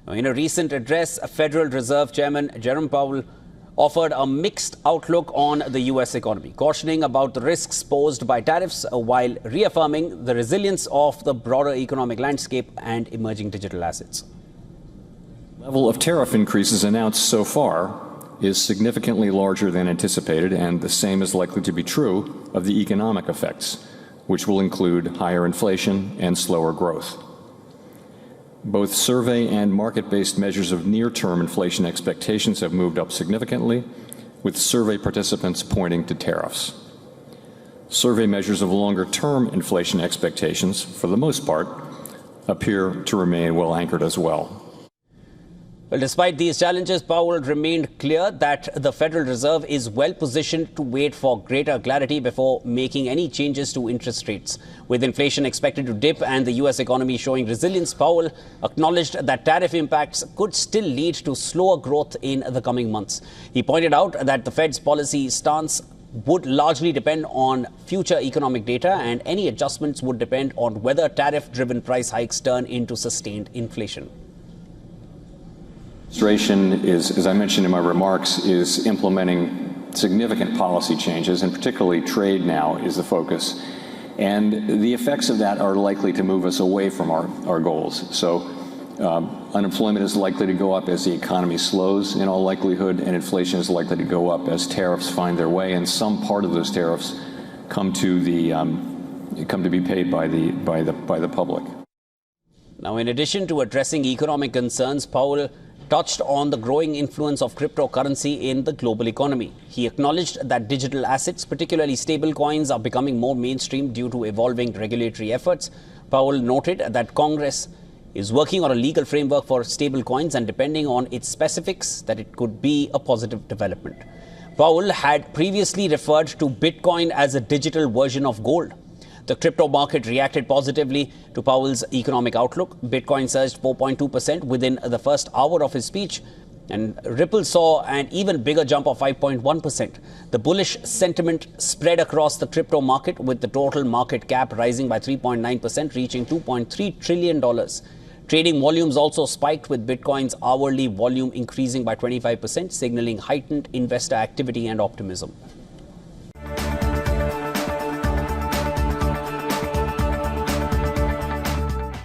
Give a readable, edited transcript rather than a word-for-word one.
In a recent address, Federal Reserve Chairman Jerome Powell offered a mixed outlook on the U.S. economy, cautioning about the risks posed by tariffs while reaffirming the resilience of the broader economic landscape and emerging digital assets. The level of tariff increases announced so far is significantly larger than anticipated, and the same is likely to be true of the economic effects, which will include higher inflation and slower growth. Both survey and market-based measures of near-term inflation expectations have moved up significantly, with survey participants pointing to tariffs. Survey measures of longer-term inflation expectations, for the most part, appear to remain well anchored as well. Well, despite these challenges, Powell remained clear that the Federal Reserve is well positioned to wait for greater clarity before making any changes to interest rates. With inflation expected to dip and the U.S. economy showing resilience, Powell acknowledged that tariff impacts could still lead to slower growth in the coming months. He pointed out that the Fed's policy stance would largely depend on future economic data, and any adjustments would depend on whether tariff-driven price hikes turn into sustained inflation. The administration is, as I mentioned in my remarks, is implementing significant policy changes, and particularly trade now is the focus. And the effects of that are likely to move us away from our goals. So unemployment is likely to go up as the economy slows in all likelihood, and inflation is likely to go up as tariffs find their way, and some part of those tariffs come to be paid by the public. Now, in addition to addressing economic concerns, Powell touched on the growing influence of cryptocurrency in the global economy. He acknowledged that digital assets, particularly stablecoins, are becoming more mainstream due to evolving regulatory efforts. Powell noted that Congress is working on a legal framework for stablecoins, and depending on its specifics, that it could be a positive development. Powell had previously referred to Bitcoin as a digital version of gold. The crypto market reacted positively to Powell's economic outlook. Bitcoin surged 4.2% within the first hour of his speech, and Ripple saw an even bigger jump of 5.1%. The bullish sentiment spread across the crypto market, with the total market cap rising by 3.9%, reaching $2.3 trillion. Trading volumes also spiked, with Bitcoin's hourly volume increasing by 25%, signaling heightened investor activity and optimism.